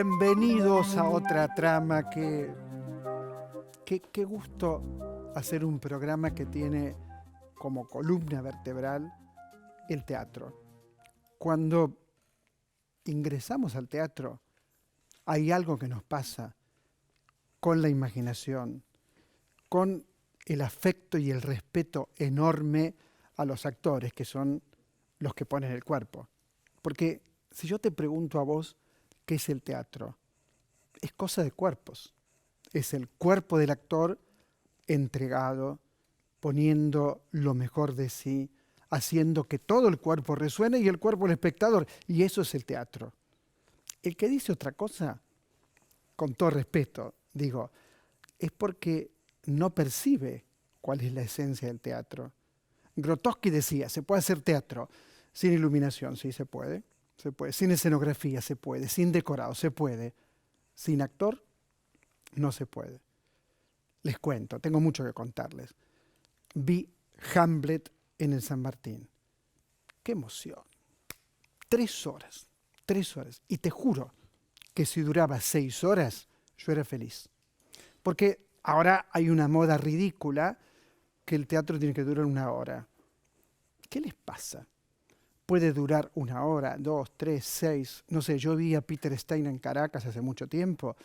Bienvenidos a otra trama. Qué gusto hacer un programa que tiene como columna vertebral el teatro. Cuando ingresamos al teatro, hay algo que nos pasa con la imaginación, con el afecto y el respeto enorme a los actores, que son los que ponen el cuerpo. Porque si yo te pregunto a vos, ¿qué es el teatro? Es cosa de cuerpos. Es el cuerpo del actor entregado, poniendo lo mejor de sí, haciendo que todo el cuerpo resuene y el cuerpo del espectador. Y eso es el teatro. El que dice otra cosa, con todo respeto, digo, es porque no percibe cuál es la esencia del teatro. Grotowski decía, se puede hacer teatro sin iluminación, sí se puede. Se puede. Sin escenografía se puede, sin decorado se puede. Sin actor no se puede. Les cuento, tengo mucho que contarles. Vi Hamlet en el San Martín. ¡Qué emoción! 3 horas. Y te juro que si duraba 6 horas, yo era feliz. Porque ahora hay una moda ridícula que el teatro tiene que durar 1 hora. ¿Qué les pasa? Puede durar 1 hora, 2, 3, 6. No sé, yo vi a Peter Stein en Caracas hace mucho tiempo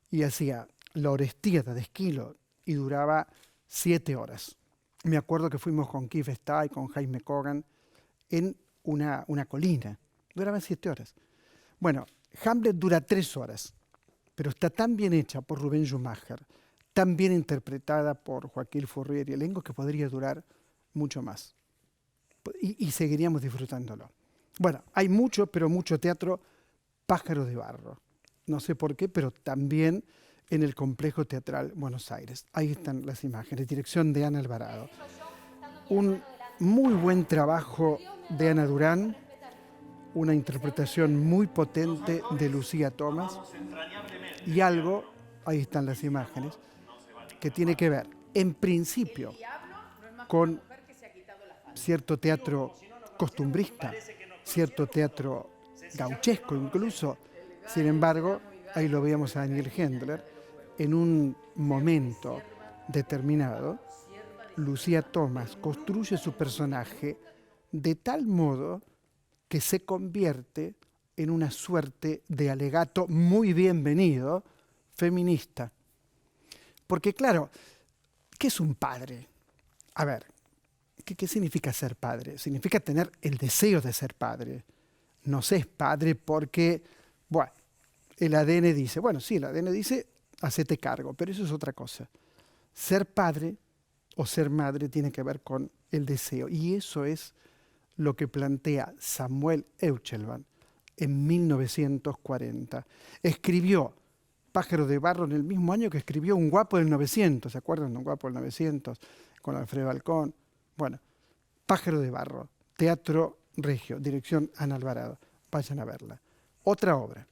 y hacía La Orestiada de Esquilo y duraba 7 horas. Me acuerdo que fuimos con Keith Stay, con Jaime Kogan, en una colina. Duraban 7 horas. Bueno, Hamlet dura 3 horas, pero está tan bien hecha por Rubén Schumacher, tan bien interpretada por Joaquín Furrier y elenco que podría durar mucho más. Y seguiríamos disfrutándolo. Bueno, hay mucho, pero mucho teatro Pájaro de Barro. No sé por qué, pero también en el Complejo Teatral Buenos Aires. Ahí están las imágenes, dirección de Ana Alvarado. Un muy buen trabajo de Ana Durán, una interpretación muy potente de Lucía Tomás y algo, ahí están las imágenes, que tiene que ver, en principio, con cierto teatro costumbrista, cierto teatro gauchesco incluso. Sin embargo, ahí lo veíamos a Daniel Hendler, en un momento determinado, Lucía Tomás construye su personaje de tal modo que se convierte en una suerte de alegato muy bienvenido feminista. Porque claro, ¿qué es un padre? A ver, ¿qué significa ser padre? Significa tener el deseo de ser padre. No se es padre porque, bueno, el ADN dice, bueno, sí, el ADN dice, hacete cargo, pero eso es otra cosa. Ser padre o ser madre tiene que ver con el deseo. Y eso es lo que plantea Samuel Euchelban en 1940. Escribió Pájaro de Barro en el mismo año que escribió Un guapo del 900. ¿Se acuerdan de Un guapo del 900? Con Alfredo Balcón. Bueno, Pájaro de Barro, Teatro Regio, dirección Ana Alvarado. Vayan a verla. Otra obra,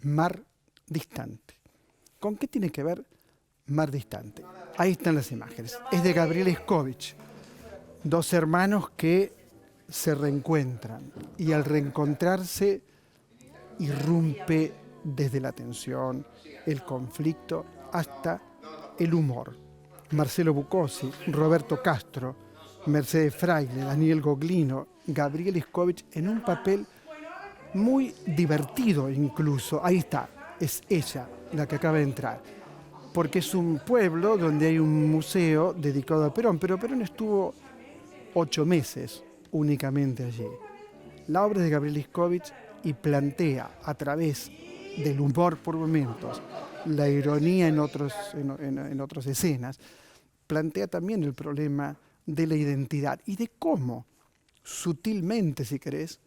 Mar Distante. ¿Con qué tiene que ver Mar Distante? Ahí están las imágenes. Es de Gabriel Escovich. 2 hermanos que se reencuentran y al reencontrarse irrumpe desde la tensión, el conflicto, hasta el humor. Marcelo Buccosi, Roberto Castro, Mercedes Fraile, Daniel Goglino, Gabriel Escovich en un papel muy divertido incluso. Ahí está, es ella la que acaba de entrar. Porque es un pueblo donde hay un museo dedicado a Perón, pero Perón estuvo 8 meses únicamente allí. La obra de Gabriel Escovich y plantea a través del humor por momentos, la ironía en otras escenas, plantea también el problema de la identidad y de cómo, sutilmente si querés,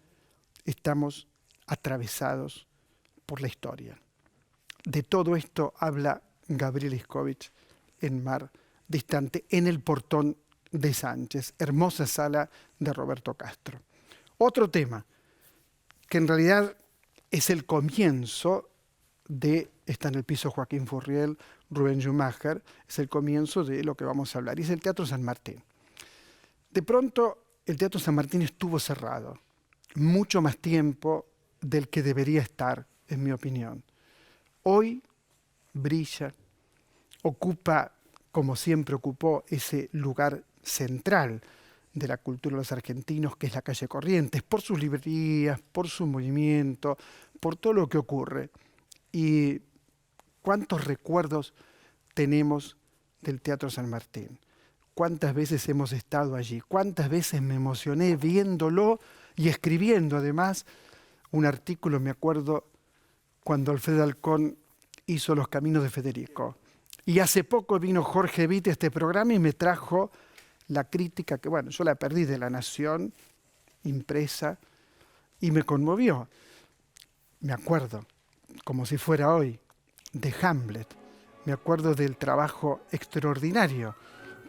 estamos atravesados por la historia. De todo esto habla Gabriel Escovich en Mar Distante, en El Portón de Sánchez, hermosa sala de Roberto Castro. Otro tema, que en realidad es el comienzo de, está en el piso Joaquín Furriel, Rubén Schumacher, es el comienzo de lo que vamos a hablar, y es el Teatro San Martín. De pronto, el Teatro San Martín estuvo cerrado, mucho más tiempo del que debería estar, en mi opinión. hoy brilla, ocupa, como siempre ocupó, ese lugar central de la cultura de los argentinos, que es la calle Corrientes, por sus librerías, por su movimiento, por todo lo que ocurre. Y cuántos recuerdos tenemos del Teatro San Martín. Cuántas veces hemos estado allí, cuántas veces me emocioné viéndolo y escribiendo además un artículo, me acuerdo, cuando Alfredo Alcón hizo Los Caminos de Federico. Y hace poco vino Jorge Witt a este programa y me trajo la crítica, que bueno, yo la perdí, de La Nación, impresa, y me conmovió. Me acuerdo, como si fuera hoy, de Hamlet. Me acuerdo del trabajo extraordinario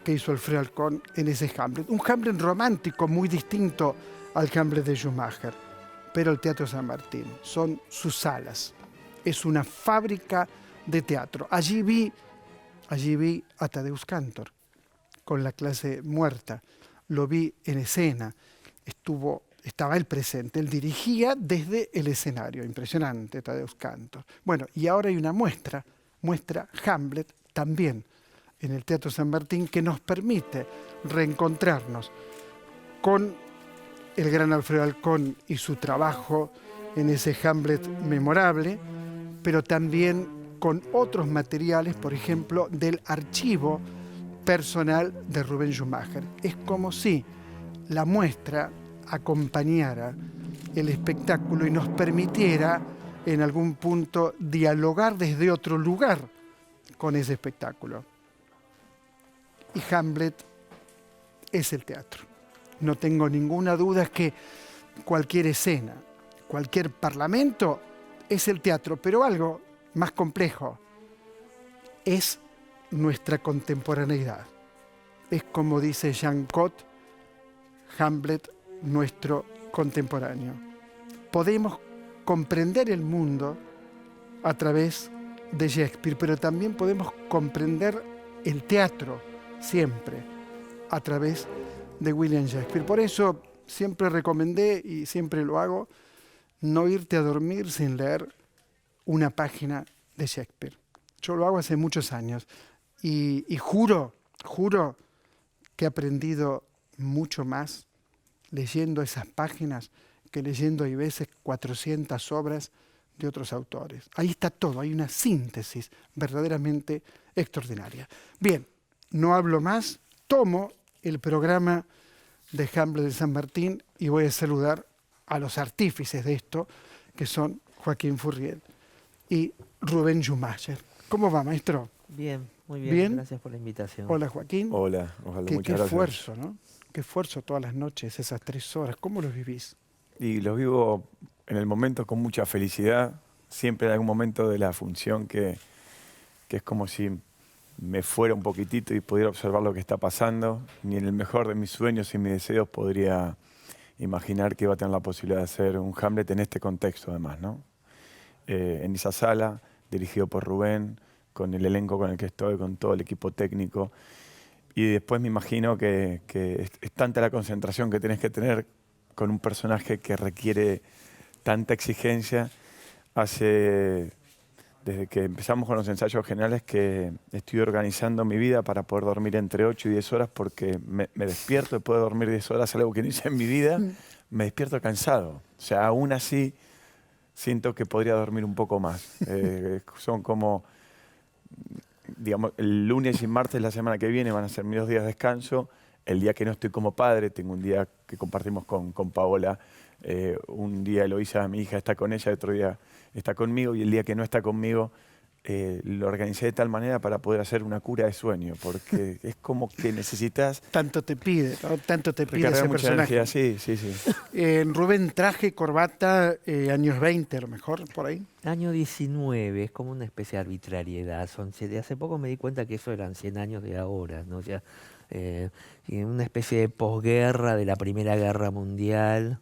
que hizo Alfredo Alcón en ese Hamlet. Un Hamlet romántico muy distinto al Hamlet de Schumacher. Pero el Teatro San Martín son sus salas. Es una fábrica de teatro. Allí vi a Tadeusz Kantor con La clase muerta. Lo vi en escena. Estaba él presente. Él dirigía desde el escenario. Impresionante, Tadeusz Kantor. Bueno, y ahora hay una muestra Hamlet también en el Teatro San Martín, que nos permite reencontrarnos con el gran Alfredo Alcón y su trabajo en ese Hamlet memorable, pero también con otros materiales, por ejemplo, del archivo personal de Rubén Schumacher. Es como si la muestra acompañara el espectáculo y nos permitiera en algún punto dialogar desde otro lugar con ese espectáculo. Y Hamlet es el teatro. No tengo ninguna duda, es que cualquier escena, cualquier parlamento es el teatro, pero algo más complejo es nuestra contemporaneidad. Es como dice Jean Cot, Hamlet, nuestro contemporáneo. Podemos comprender el mundo a través de Shakespeare, pero también podemos comprender el teatro siempre a través de William Shakespeare. Por eso siempre recomendé, y siempre lo hago, no irte a dormir sin leer una página de Shakespeare. Yo lo hago hace muchos años y juro que he aprendido mucho más leyendo esas páginas que leyendo, hay veces, 400 obras de otros autores. Ahí está todo, hay una síntesis verdaderamente extraordinaria. Bien, no hablo más, tomo el programa de Hamlet de San Martín y voy a saludar a los artífices de esto, que son Joaquín Furriel y Rubén Schumacher. ¿Cómo va, maestro? Bien, muy bien. ¿Bien? Gracias por la invitación. Hola, Joaquín. Hola, ojalá, Qué muchas gracias. esfuerzo, ¿no? Qué esfuerzo todas las noches, esas 3 horas. ¿Cómo los vivís? Y los vivo en el momento con mucha felicidad. Siempre hay algún momento de la función que es como si me fuera un poquitito y pudiera observar lo que está pasando. Ni en el mejor de mis sueños y mis deseos podría imaginar que iba a tener la posibilidad de hacer un Hamlet en este contexto, además, ¿no? En esa sala, dirigido por Rubén, con el elenco con el que estoy, con todo el equipo técnico. Y después me imagino que es tanta la concentración que tenés que tener con un personaje que requiere tanta exigencia. Desde que empezamos con los ensayos generales, que estoy organizando mi vida para poder dormir entre 8 y 10 horas, porque me despierto después de dormir 10 horas, algo que no hice en mi vida, me despierto cansado. O sea, aún así siento que podría dormir un poco más. Son como, digamos, el lunes y martes la semana que viene van a ser mis 2 días de descanso. El día que no estoy como padre, tengo un día que compartimos con Paola. Un día Eloísa, mi hija, está con ella, otro día está conmigo, y el día que no está conmigo lo organicé de tal manera para poder hacer una cura de sueño, porque es como que necesitas Tanto te pide, ¿no? Tanto te pide recargar ese mucha personaje. energía. Sí. Rubén, traje, corbata, años 20 a lo mejor, por ahí. Año 19, es como una especie de arbitrariedad. De hace poco me di cuenta que eso eran 100 años de ahora, ¿no? O sea, una especie de posguerra de la Primera Guerra Mundial,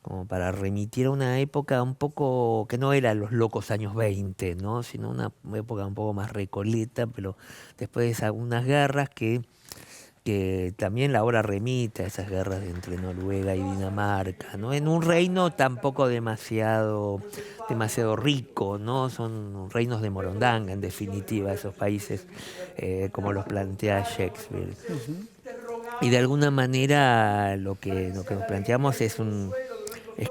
como para remitir a una época un poco que no era los locos años 20, ¿no? Sino una época un poco más recoleta, pero después de unas guerras que que también la obra remite a esas guerras entre Noruega y Dinamarca, ¿no? En un reino tampoco demasiado rico, ¿no? Son reinos de Morondanga, en definitiva, esos países, como los plantea Shakespeare. Ujú. Y de alguna manera lo que nos planteamos es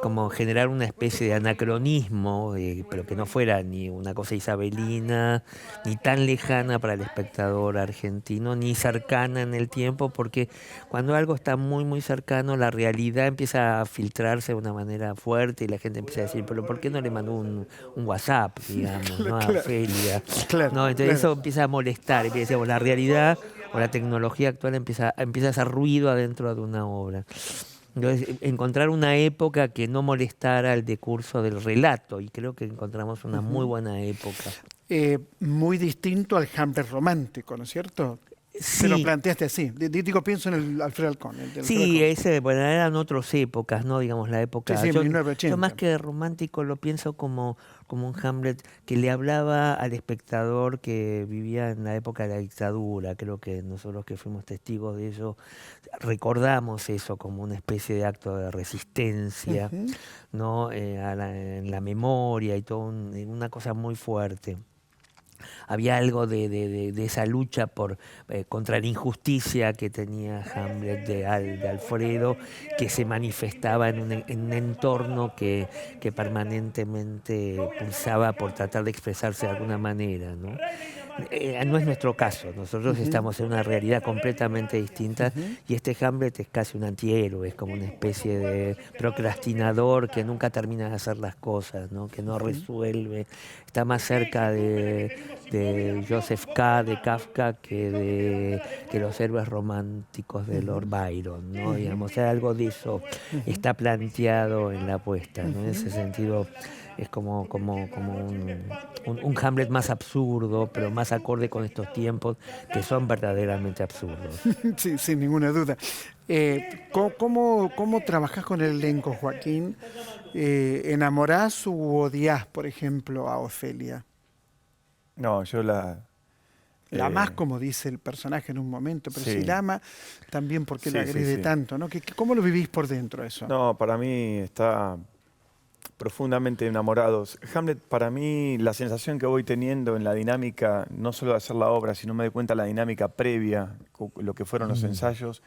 como generar una especie de anacronismo, pero que no fuera ni una cosa isabelina, ni tan lejana para el espectador argentino, ni cercana en el tiempo, porque cuando algo está muy cercano, la realidad empieza a filtrarse de una manera fuerte y la gente empieza a decir, pero ¿por qué no le mandó un WhatsApp, digamos, ¿no? A Claro, Ofelia? claro, No, entonces claro. eso empieza a molestar, decíamos, la realidad o la tecnología actual empieza a hacer ruido adentro de una obra. Entonces, encontrar una época que no molestara el decurso del relato, y creo que encontramos una muy Ujú. buena época. Muy distinto al Hamlet romántico, ¿no es cierto? Te lo Sí, planteaste así. Digo, pienso en el Alfredo Alcón, el de Alfredo sí, Alcón. bueno, eran otras épocas, ¿no? Digamos, la Sí, época. sí, Yo más 1980. que romántico lo pienso como un Hamlet que le hablaba al espectador que vivía en la época de la dictadura. Creo que nosotros que fuimos testigos de eso, recordamos eso como una especie de acto de resistencia, Ujú. ¿no? En la memoria y todo, una cosa muy fuerte. Había algo de esa lucha contra la injusticia que tenía Hamlet de Alfredo, que se manifestaba en un entorno que permanentemente pulsaba por tratar de expresarse de alguna manera, ¿no? No es nuestro caso, nosotros Ujú. estamos en una realidad completamente distinta Ujú. y este Hamlet es casi un antihéroe, es como una especie de procrastinador que nunca termina de hacer las cosas, ¿no? Que no Ujú. resuelve, está más cerca de Joseph K. de Kafka que los héroes románticos de Lord Ujú. Byron, ¿no? Ujú. Digamos, algo de eso Ujú. está planteado en la apuesta, ¿no? En ese Ujú. sentido es como un Hamlet más absurdo, pero más acorde con estos tiempos que son verdaderamente absurdos. Sí, sin ninguna duda. ¿Cómo trabajás con el elenco, Joaquín? ¿Enamorás u odias, por ejemplo, a Ofelia? No, yo La amás, eh, como dice el personaje en un momento, pero si sí, la ama, también porque la sí, sí, agrede sí. tanto, ¿no? ¿Cómo lo vivís por dentro eso? No, para mí está profundamente enamorados. Hamlet, para mí, la sensación que voy teniendo en la dinámica, no solo de hacer la obra, sino me doy cuenta de la dinámica previa, lo que fueron los ensayos,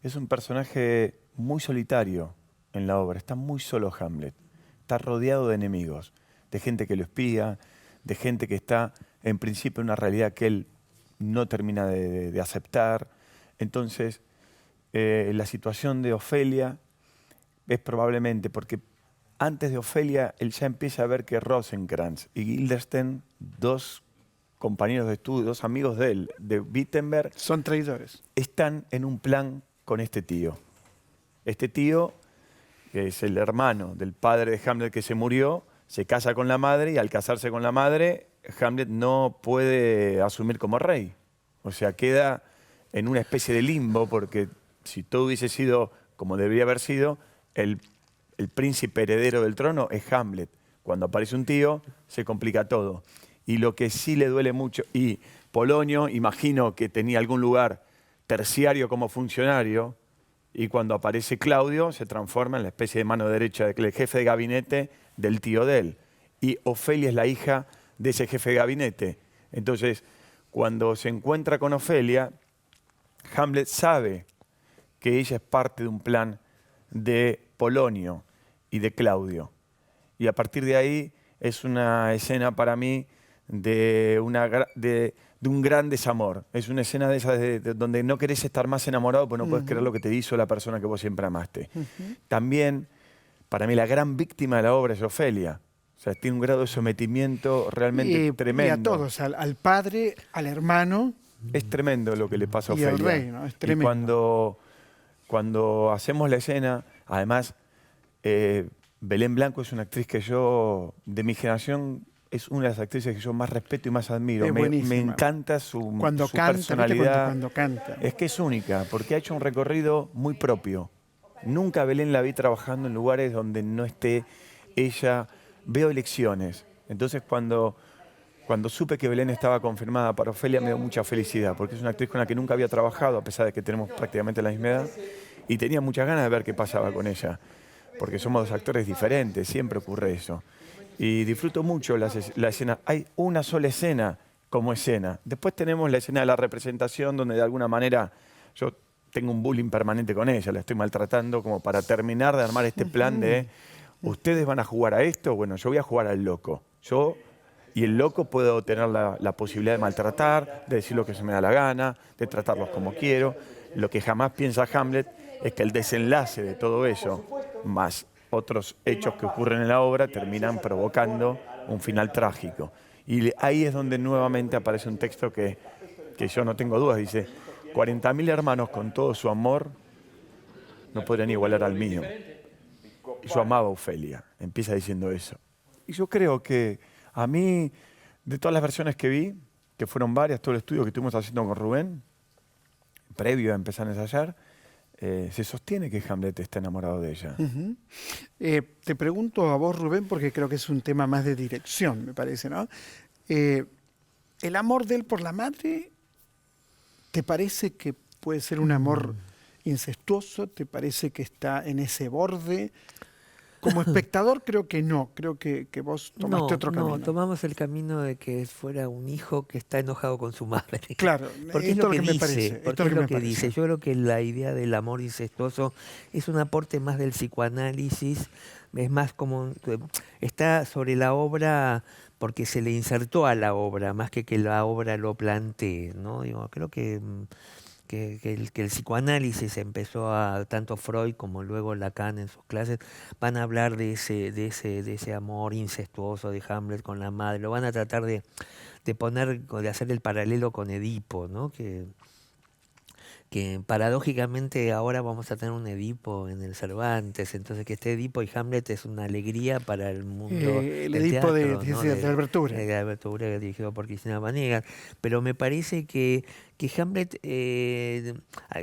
es un personaje muy solitario en la obra. Está muy solo Hamlet. Está rodeado de enemigos, de gente que lo espía, de gente que está, en principio, en una realidad que él no termina de aceptar. Entonces, la situación de Ofelia es probablemente porque antes de Ofelia, él ya empieza a ver que Rosencrantz y Guildenstern, dos compañeros de estudio, dos amigos de él, de Wittenberg, Son traidores. están en un plan con este tío. Este tío, que es el hermano del padre de Hamlet que se murió, se casa con la madre y al casarse con la madre, Hamlet no puede asumir como rey. O sea, queda en una especie de limbo porque si todo hubiese sido como debería haber sido, el príncipe heredero del trono es Hamlet. Cuando aparece un tío, se complica todo. Y lo que sí le duele mucho, y Polonio, imagino que tenía algún lugar terciario como funcionario, y cuando aparece Claudio, se transforma en la especie de mano derecha del jefe de gabinete del tío de él. Y Ofelia es la hija de ese jefe de gabinete. Entonces, cuando se encuentra con Ofelia, Hamlet sabe que ella es parte de un plan de Polonio y de Claudio. Y a partir de ahí es una escena para mí de un gran desamor. Es una escena de esas donde no querés estar más enamorado porque no puedes creer Ujú. lo que te hizo la persona que vos siempre amaste. Ujú. También, para mí, la gran víctima de la obra es Ofelia. O sea, tiene un grado de sometimiento realmente Y a tremendo. todos, al padre, al hermano Es tremendo lo que le pasa a y al Ofelia. rey, ¿no? Es Y tremendo. cuando hacemos la escena, además, Belén Blanco es una actriz que yo, de mi generación, es una de las actrices que yo más respeto y más admiro. Es Me buenísima. encanta su, Cuando su canta, ¿viste? personalidad. Cuando canta. Es que es única, porque ha hecho un recorrido muy propio. Nunca a Belén la vi trabajando en lugares donde no esté ella. Veo elecciones. Entonces, cuando Cuando supe que Belén estaba confirmada para Ofelia me dio mucha felicidad, porque es una actriz con la que nunca había trabajado, a pesar de que tenemos prácticamente la misma edad, y tenía muchas ganas de ver qué pasaba con ella, porque somos dos actores diferentes, siempre ocurre eso. Y disfruto mucho la escena. Hay una sola escena como escena. Después tenemos la escena de la representación, donde de alguna manera yo tengo un bullying permanente con ella, la estoy maltratando como para terminar de armar este plan de, ¿ustedes van a jugar a esto? Bueno, yo voy a jugar al loco. Y el loco puedo tener la posibilidad de maltratar, de decir lo que se me da la gana, de tratarlos como quiero. Lo que jamás piensa Hamlet es que el desenlace de todo eso, más otros hechos que ocurren en la obra, terminan provocando un final trágico. Y ahí es donde nuevamente aparece un texto que yo no tengo dudas. Dice, 40.000 hermanos con todo su amor no podrían igualar al mío. Y yo amaba a Ofelia. Empieza diciendo eso. Y yo creo que a mí, de todas las versiones que vi, que fueron varias, todo el estudio que estuvimos haciendo con Rubén, previo a empezar a ensayar, se sostiene que Hamlet está enamorado de ella. Te pregunto a vos, Rubén, porque creo que es un tema más de dirección, me parece, ¿no? ¿El amor de él por la madre te parece que puede ser un amor incestuoso? ¿Te parece que está en ese borde? Como espectador creo que no, creo que vos tomaste otro camino. No, tomamos el camino de que fuera un hijo que está enojado con su madre. Claro, porque esto es lo que me dice, parece. porque es lo que dice. Yo creo que la idea del amor incestuoso es un aporte más del psicoanálisis, es más como, está sobre la obra porque se le insertó a la obra, más que la obra lo plantee, ¿no? Digo, creo que el psicoanálisis empezó tanto Freud como luego Lacan en sus clases, van a hablar de ese amor incestuoso de Hamlet con la madre, lo van a tratar de hacer el paralelo con Edipo, ¿no? Que paradójicamente ahora vamos a tener un Edipo en el Cervantes, entonces que este Edipo y Hamlet es una alegría para el mundo el del Edipo teatro, de ¿no? Albert Unger. De Albert Unger, dirigido por Cristina Vanegas, pero me parece que Hamlet,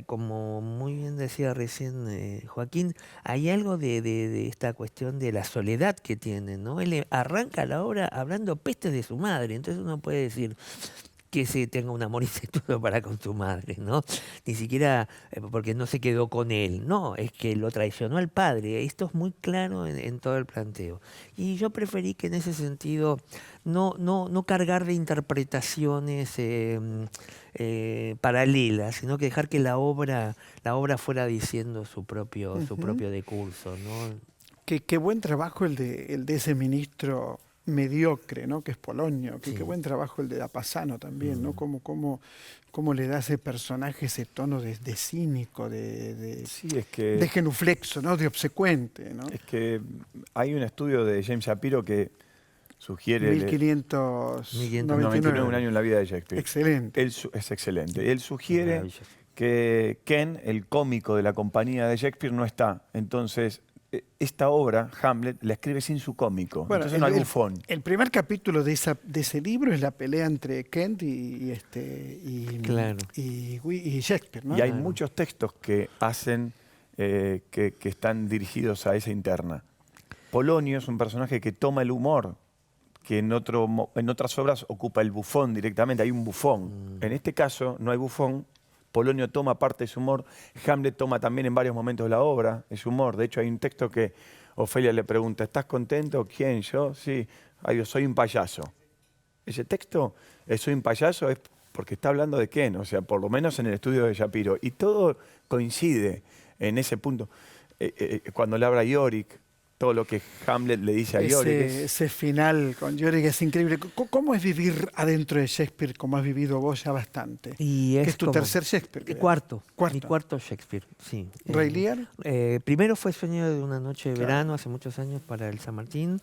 como muy bien decía recién Joaquín, hay algo de esta cuestión de la soledad que tiene, ¿no? Él arranca la obra hablando pestes de su madre, entonces uno puede decir que se tenga un amor incestuoso para con su madre, ¿no? Ni siquiera porque no se quedó con él, no, es que lo traicionó al padre. Esto es muy claro en todo el planteo. Y yo preferí que en ese sentido no cargar de interpretaciones paralelas, sino que dejar que la obra fuera diciendo su propio decurso, ¿no? Qué buen trabajo el de ese ministro mediocre, ¿no? Que es Polonio. Sí. Qué buen trabajo el de Apasano también, ¿no? Cómo le da ese personaje ese tono de cínico, Sí, es que, de genuflexo, ¿no? De obsecuente, ¿no? es que hay un estudio de James Shapiro que sugiere... 1599. Un año en la vida de Shakespeare. Excelente. Es excelente. Él sugiere que Ken, el cómico de la compañía de Shakespeare, no está. Entonces, esta obra, Hamlet, la escribe sin su cómico. Bueno, entonces no hay bufón. El primer capítulo de ese libro es la pelea entre Kent y Shakespeare, ¿no? Y hay muchos textos que hacen, que están dirigidos a esa interna. Polonio es un personaje que toma el humor, que en otras obras ocupa el bufón directamente, hay un bufón. En este caso no hay bufón, Polonio toma parte de su humor, Hamlet toma también en varios momentos de la obra ese humor. De hecho, hay un texto que Ofelia le pregunta, ¿estás contento? ¿Quién? ¿Yo? Sí. Ay, yo soy un payaso. Ese texto, soy un payaso, es porque está hablando de Ken, o sea, por lo menos en el estudio de Shapiro. Y todo coincide en ese punto. Cuando le habla a Yorick, todo lo que Hamlet le dice a Yorick. Ese final con Yorick es increíble. ¿Cómo es vivir adentro de Shakespeare como has vivido vos ya bastante? Que es tu tercer Shakespeare. Mi cuarto Shakespeare, sí. ¿Rey Lear? Primero fue Sueño de una noche de verano, hace muchos años para el San Martín.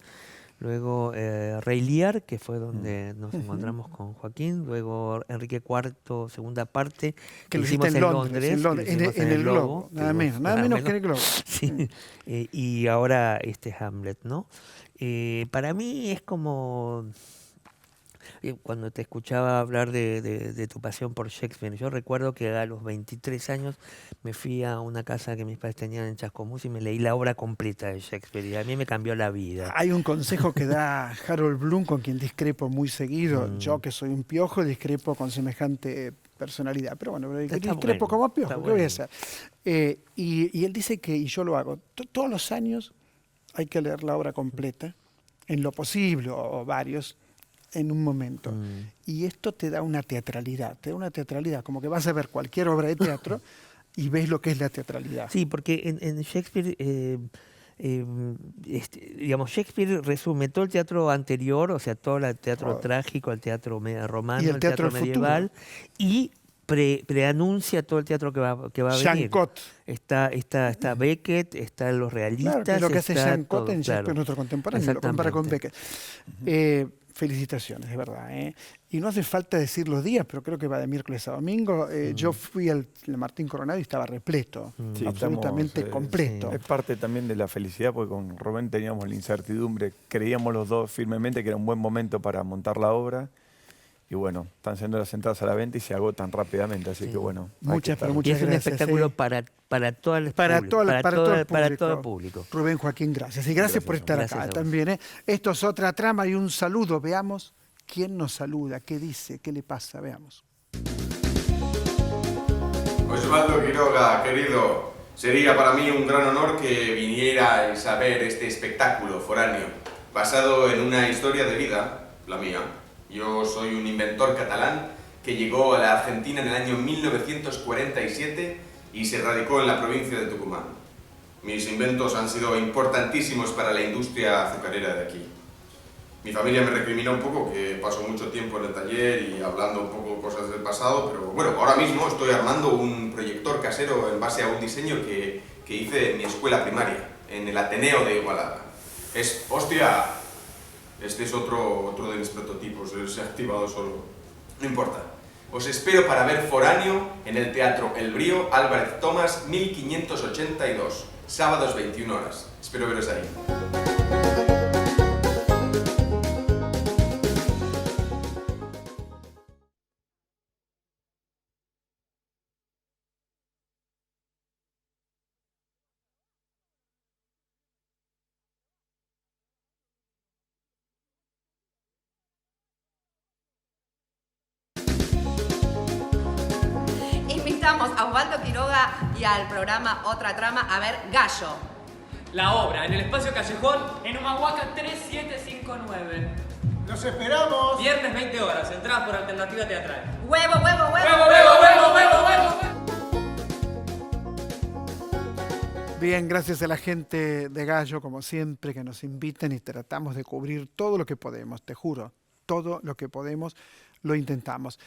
Luego Rey Lear, que fue donde nos encontramos con Joaquín. Luego Enrique IV, segunda parte, que lo hicimos en Londres. En el Globo, nada menos que en el Globo. Sí. Y ahora Hamlet, ¿no? Para mí es como... Cuando te escuchaba hablar de tu pasión por Shakespeare, yo recuerdo que a los 23 años me fui a una casa que mis padres tenían en Chascomús y me leí la obra completa de Shakespeare y a mí me cambió la vida. Hay un consejo que da Harold Bloom, con quien discrepo muy seguido. Yo, que soy un piojo, discrepo con semejante personalidad. Pero bueno, discrepo bueno, como piojo, está ¿qué voy a bueno. hacer? Y él dice que, y yo lo hago, todos los años hay que leer la obra completa, en lo posible, o varios, en un momento. Y esto te da una teatralidad, como que vas a ver cualquier obra de teatro y ves lo que es la teatralidad. Sí, porque en Shakespeare, digamos, Shakespeare resume todo el teatro anterior, o sea, todo el teatro Todo. trágico, el teatro romano, Y el el teatro teatro del futuro. medieval, y preanuncia todo el teatro que va a Jean venir. Cot. Está Beckett, están los realistas. Claro, que es lo que hace está Jean Cot todo, en Shakespeare, claro. nuestro contemporáneo, lo compara con Exactamente. Beckett. Felicitaciones, de verdad. Y no hace falta decir los días, pero creo que va de miércoles a domingo. Yo fui al Martín Coronado y estaba repleto, Sí, absolutamente estamos, completo. Es parte también de la felicidad, porque con Rubén teníamos la incertidumbre, creíamos los dos firmemente que era un buen momento para montar la obra. Y bueno, están siendo las entradas a la venta y se agotan rápidamente, así que bueno. hay que Muchas, pero estar. Y muchas es un gracias. espectáculo para todo el Para público. todo el público. Rubén Joaquín, gracias. Y gracias por estar Gracias acá a vos. también. Esto es Otra Trama y un saludo. Veamos quién nos saluda, qué dice, qué le pasa. Veamos. Osvaldo Quiroga, querido, sería para mí un gran honor que vinierais a ver este espectáculo foráneo, basado en una historia de vida, la mía. Yo soy un inventor catalán que llegó a la Argentina en el año 1947 y se radicó en la provincia de Tucumán. Mis inventos han sido importantísimos para la industria azucarera de aquí. Mi familia me recrimina un poco que paso mucho tiempo en el taller y hablando un poco cosas del pasado, pero bueno, ahora mismo estoy armando un proyector casero en base a un diseño que hice en mi escuela primaria, en el Ateneo de Igualada. ¡Hostia! Este es otro de mis prototipos, se ha activado solo. No importa. Os espero para ver Foráneo en el Teatro El Brío, Álvarez Tomás, 1582, sábados 21 horas. Espero veros ahí. Invitamos a Osvaldo Quiroga y al programa Otra Trama a ver Gallo. La obra en el Espacio Callejón en Humahuaca 3759. ¡Los esperamos! Viernes 20 horas, entradas por alternativa teatral. ¡Huevo, huevo, huevo! ¡Huevo, huevo, huevo, huevo, huevo! Bien, gracias a la gente de Gallo, como siempre, que nos invitan y tratamos de cubrir todo lo que podemos, te juro, todo lo que podemos lo intentamos.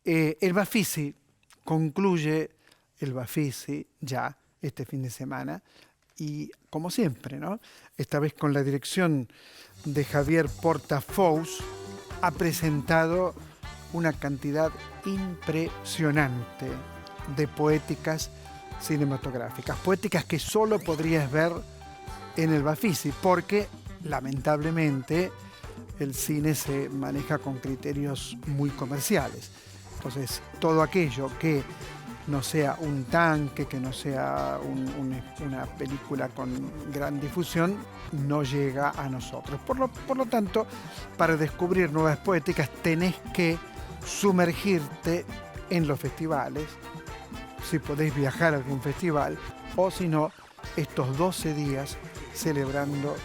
El Bafisi concluye el Bafisi ya este fin de semana y como siempre, ¿no? Esta vez con la dirección de Javier Portafous, ha presentado una cantidad impresionante de poéticas cinematográficas, poéticas que solo podrías ver en el Bafisi, porque lamentablemente el cine se maneja con criterios muy comerciales. Entonces, todo aquello que no sea un tanque, que no sea una película con gran difusión, no llega a nosotros. Por lo tanto, para descubrir nuevas poéticas tenés que sumergirte en los festivales, si podéis viajar a algún festival, o si no, estos 12 días celebrando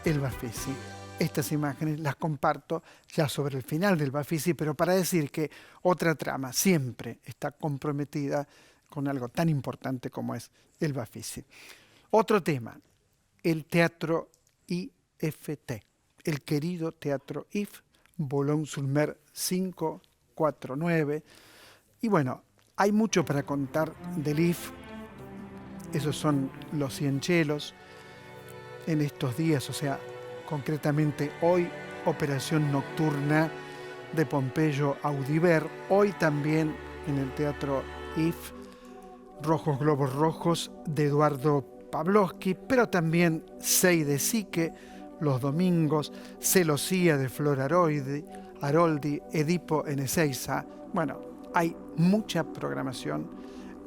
el Bafisi. Estas imágenes las comparto ya sobre el final del Bafisi, pero para decir que Otra Trama siempre está comprometida con algo tan importante como es el Bafisi. Otro tema, el teatro IFT, el querido teatro IF, Boulogne-sur-Mer 549. Y bueno, hay mucho para contar del IF. Esos son los cienchelos en estos días, o sea, concretamente hoy, operación nocturna de Pompeyo Audiver. Hoy también en el Teatro IF, Rojos Globos Rojos de Eduardo Pavlovsky, pero también Sei de Sique los domingos, Celosía de Flor Aroide, Aroldi, Edipo en Ezeiza. Bueno, hay mucha programación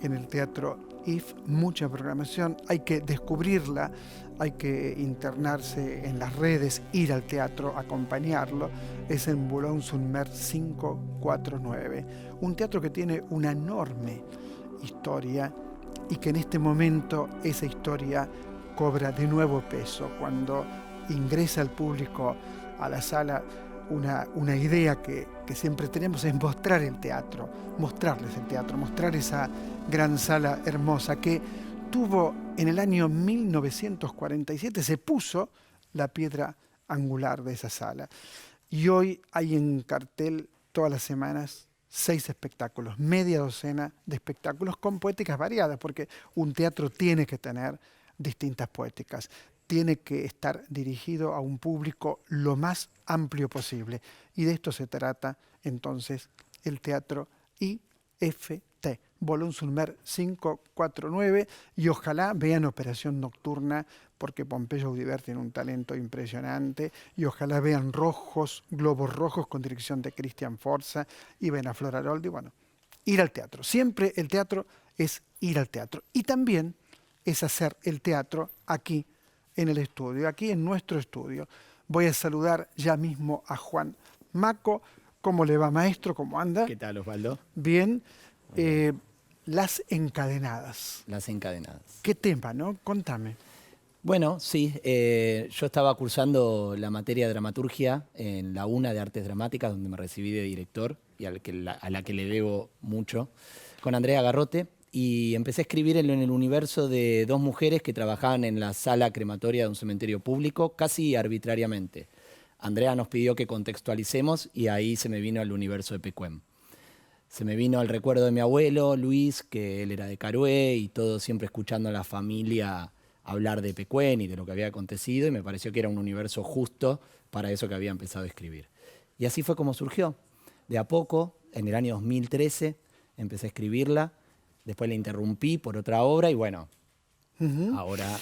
en el Teatro IF, mucha programación. Hay que descubrirla, hay que internarse en las redes, ir al teatro, acompañarlo. Es en Boulogne-sur-Mer 549. Un teatro que tiene una enorme historia y que en este momento esa historia cobra de nuevo peso. Cuando ingresa el público a la sala, una idea que siempre tenemos es mostrar el teatro, mostrarles el teatro, mostrar esa gran sala hermosa que tuvo en el año 1947, se puso la piedra angular de esa sala. Y hoy hay en cartel todas las semanas 6 espectáculos, media docena de espectáculos con poéticas variadas, porque un teatro tiene que tener distintas poéticas, tiene que estar dirigido a un público lo más amplio posible. Y de esto se trata entonces el Teatro IFT, Boulogne-sur-Mer 549, y ojalá vean Operación Nocturna, porque Pompeyo Audiver tiene un talento impresionante, y ojalá vean Rojos, Globos Rojos, con dirección de Cristian Forza, y ven a Flor Aroldi. Bueno, ir al teatro. Siempre el teatro es ir al teatro. Y también es hacer el teatro aquí en el estudio, aquí en nuestro estudio. Voy a saludar ya mismo a Juan Maco. ¿Cómo le va, maestro? ¿Cómo anda? ¿Qué tal, Osvaldo? Bien. Las encadenadas. Las encadenadas. ¿Qué tema, no? Contame. Bueno, sí, yo estaba cursando la materia de dramaturgia en la UNA de Artes Dramáticas, donde me recibí de director y a la que le debo mucho, con Andrea Garrote, y empecé a escribir en el universo de 2 mujeres que trabajaban en la sala crematoria de un cementerio público, casi arbitrariamente. Andrea nos pidió que contextualicemos y ahí se me vino al universo de Pecuén. Se me vino el recuerdo de mi abuelo, Luis, que él era de Carué, y todo siempre escuchando a la familia hablar de Pecuén y de lo que había acontecido, y me pareció que era un universo justo para eso que había empezado a escribir. Y así fue como surgió. De a poco, en el año 2013, empecé a escribirla, después la interrumpí por otra obra y bueno, ahora...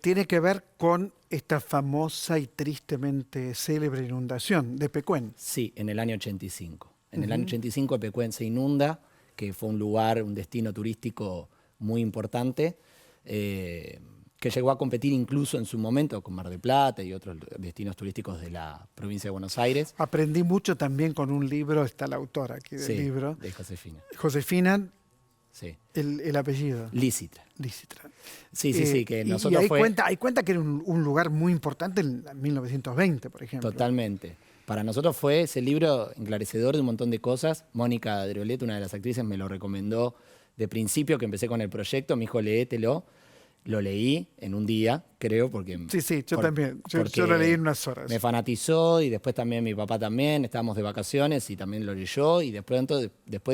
Tiene que ver con esta famosa y tristemente célebre inundación de Pecuén. Sí, en el año 85. En el año 85 Pecuén se inunda, que fue un lugar, un destino turístico muy importante, que llegó a competir incluso en su momento con Mar del Plata y otros destinos turísticos de la provincia de Buenos Aires. Aprendí mucho también con un libro, está la autora aquí del libro. De Josefina. Josefina, sí. el apellido. Lícitra. Lícitra. Sí, que nosotros y ahí cuenta que era un lugar muy importante en 1920, por ejemplo. Totalmente. Para nosotros fue ese libro enclarecedor de un montón de cosas. Mónica Driolet, una de las actrices, me lo recomendó de principio que empecé con el proyecto. Me dijo, léetelo. Lo leí en un día, creo, porque... Sí, yo también. Yo lo leí en unas horas. Me fanatizó y después también mi papá también. Estábamos de vacaciones y también lo leyó. Y después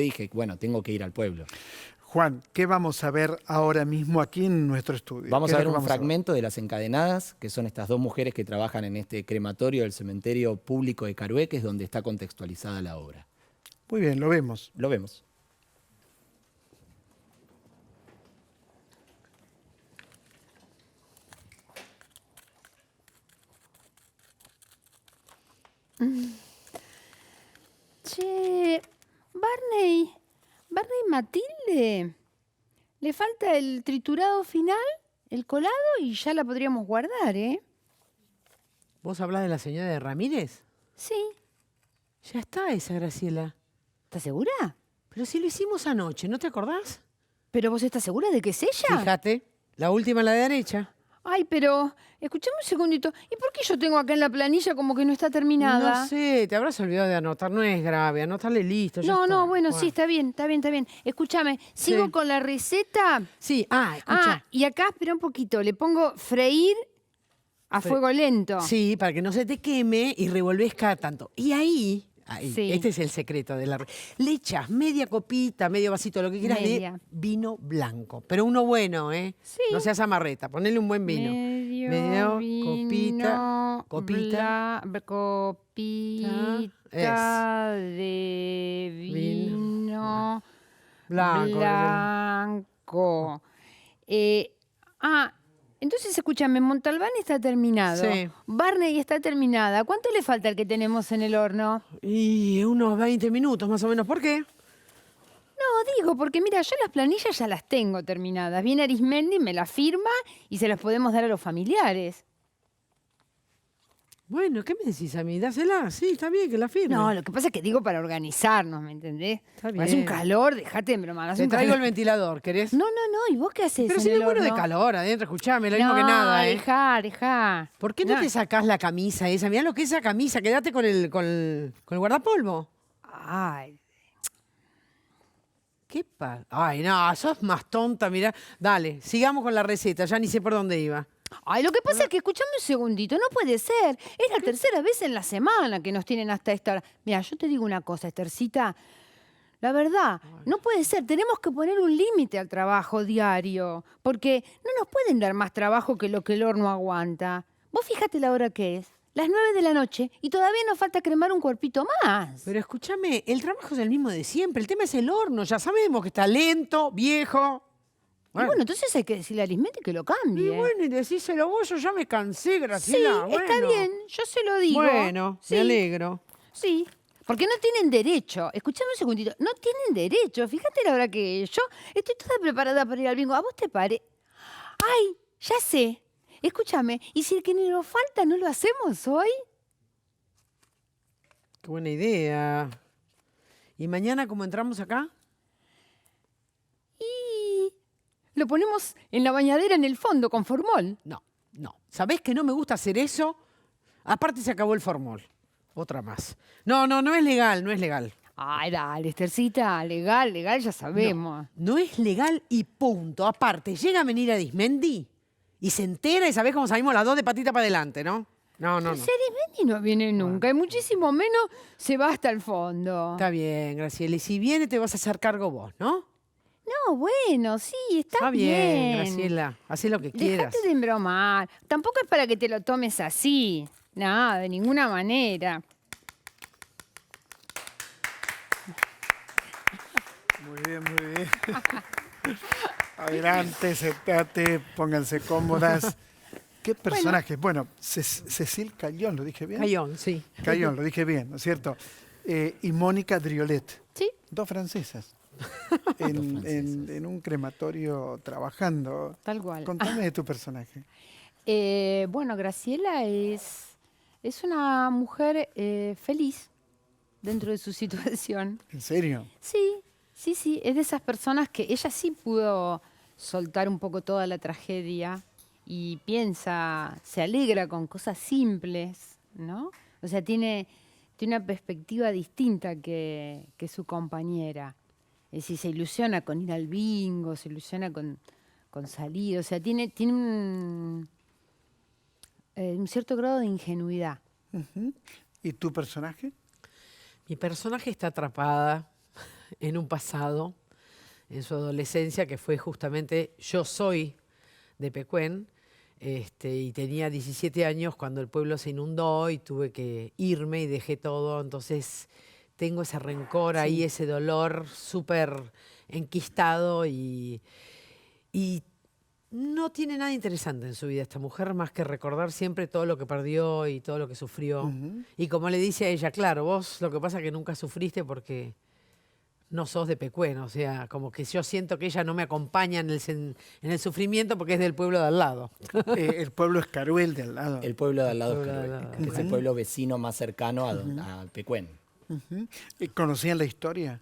dije, bueno, tengo que ir al pueblo. Juan, ¿qué vamos a ver ahora mismo aquí en nuestro estudio? Vamos a ver un fragmento de Las Encadenadas, que son estas 2 mujeres que trabajan en este crematorio del cementerio público de Carué, que es donde está contextualizada la obra. Muy bien, lo vemos. Lo vemos. Che, Barney Matilde, le falta el triturado final, el colado, y ya la podríamos guardar, ¿eh? ¿Vos hablás de la señora de Ramírez? Sí. Ya está esa, Graciela. ¿Estás segura? Pero si lo hicimos anoche, ¿no te acordás? ¿Pero vos estás segura de que es ella? Fíjate, la última a la derecha. Ay, pero, escuchame un segundito. ¿Y por qué yo tengo acá en la planilla como que no está terminada? No sé, te habrás olvidado de anotar. No es grave, anotarle listo. Ya No, está. bueno, sí, está bien. Escúchame, ¿sigo Sí. con la receta? Sí, escucha. Y acá, espera un poquito, le pongo freír a fuego lento. Sí, para que no se te queme y revolvés cada tanto. Y ahí, Sí. este es el secreto de la... Le echas media copita, medio vasito, lo que quieras Media. de vino blanco. Pero uno bueno, ¿eh? Sí. No seas amarreta, ponele un buen vino. Medio vino copita de vino blanco. blanco. Entonces, escúchame, Montalbán está terminado. Sí. Barney está terminada. ¿Cuánto le falta al que tenemos en el horno? Y unos 20 minutos más o menos. ¿Por qué? No, digo, porque mira, yo las planillas ya las tengo terminadas. Viene Arismendi, me las firma y se las podemos dar a los familiares. Bueno, ¿qué me decís a mí? Dásela. Sí, está bien que la firme. No, lo que pasa es que digo para organizarnos, ¿me entendés? Está Hace un bien. calor, dejate de bromar. hace Te un traigo el calor. ventilador, ¿querés? No, ¿y vos qué haces Pero en si me el muero de horno? calor adentro, escuchame, lo mismo que nada, ¿eh? Dejá. ¿Por qué no te sacás la camisa esa? Mirá lo que es esa camisa, quédate con el guardapolvo. Ay, ¿Qué pasa? Ay, no, sos más tonta, mirá. Dale, sigamos con la receta, ya ni sé por dónde iba. lo que pasa es que, escuchame un segundito, no puede ser. Es la tercera vez en la semana que nos tienen hasta esta hora. Mira, yo te digo una cosa, Estercita. La verdad, no puede ser. Tenemos que poner un límite al trabajo diario. Porque no nos pueden dar más trabajo que lo que el horno aguanta. Vos fíjate la hora que es. Las 9 de la noche y todavía nos falta cremar un cuerpito más. Pero escúchame, el trabajo es el mismo de siempre. El tema es el horno. Ya sabemos que está lento, viejo. Y bueno, entonces hay que decirle a Arismendi que lo cambie. Y bueno, y decíselo vos, yo ya me cansé, sí, Graciela. está Bueno. bien, yo se lo digo. Bueno, sí, me alegro. Sí, porque no tienen derecho. Escuchame un segundito, no tienen derecho. Fíjate la hora que yo estoy toda preparada para ir al bingo. ¿A vos te pare? Ay, ya sé. Escúchame, ¿y si el que nos falta no lo hacemos hoy? Qué buena idea. ¿Y mañana cómo entramos acá? Y lo ponemos en la bañadera en el fondo con formol. No. ¿Sabés que no me gusta hacer eso? Aparte se acabó el formol. Otra más. No es legal, no es legal. Ay, dale, Estercita, legal, ya sabemos. No es legal y punto. Aparte, llega a venir a Arismendi y se entera y sabés cómo salimos las dos de patita para adelante, ¿no? No. Si Arismendi no viene nunca, y muchísimo menos se va hasta el fondo. Está bien, Graciela. Y si viene te vas a hacer cargo vos, ¿no? No, bueno, sí, está bien, Graciela. Hacé lo que quieras. Dejate de embromar. Tampoco es para que te lo tomes así. Nada, de ninguna manera. Muy bien, muy bien. Adelante, sentate, pónganse cómodas. ¿Qué personajes? Bueno, Cecil Cayón, ¿lo dije bien? Cayón, sí. Cayón, lo dije bien, ¿no es cierto? Y Mónica Driolet. Sí. Dos francesas. En un crematorio trabajando. Tal cual. Contame de tu personaje. Bueno, Graciela es una mujer feliz dentro de su situación. ¿En serio? Sí. Es de esas personas que ella sí pudo soltar un poco toda la tragedia y piensa, se alegra con cosas simples, ¿no? O sea, tiene una perspectiva distinta que su compañera. Es decir, se ilusiona con ir al bingo, se ilusiona con salir, o sea, tiene un cierto grado de ingenuidad. Uh-huh. ¿Y tu personaje? Mi personaje está atrapada en un pasado, en su adolescencia, que fue justamente, yo soy de Pecuén, y tenía 17 años cuando el pueblo se inundó y tuve que irme y dejé todo, entonces tengo ese rencor ahí, ese dolor súper enquistado y no tiene nada interesante en su vida esta mujer más que recordar siempre todo lo que perdió y todo lo que sufrió. Uh-huh. Y como le dice a ella, claro, vos lo que pasa es que nunca sufriste porque no sos de Pecuén, o sea, como que yo siento que ella no me acompaña en el sufrimiento porque es del pueblo de al lado. El pueblo es Caruel de al lado. El pueblo de al lado, pueblo de al lado. que es el pueblo vecino más cercano a Pecuén. Uh-huh. ¿Conocían la historia?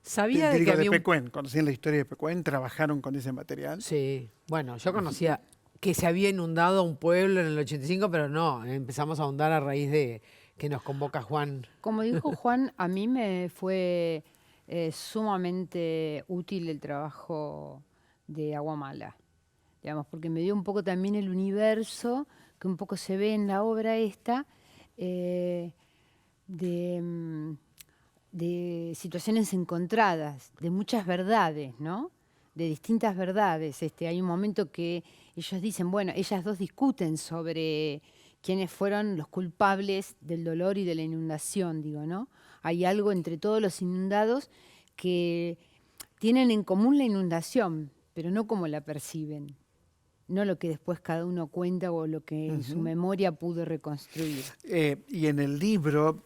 Sabía de que Digo, había de un... Pecuén. ¿Conocían la historia de Pecuén? ¿Trabajaron con ese material? Sí, bueno, yo conocía que se había inundado un pueblo en el 85, pero no, empezamos a ahondar a raíz de que nos convoca Juan. Como dijo Juan, a mí me fue sumamente útil el trabajo de Aguamala, digamos, porque me dio un poco también el universo que un poco se ve en la obra esta, de situaciones encontradas, de muchas verdades, ¿no? De distintas verdades. Hay un momento que ellos dicen, bueno, ellas dos discuten sobre quiénes fueron los culpables del dolor y de la inundación, digo, ¿no? Hay algo entre todos los inundados que tienen en común la inundación, pero no como la perciben. no lo que después cada uno cuenta o lo que en su memoria pudo reconstruir. Y en el libro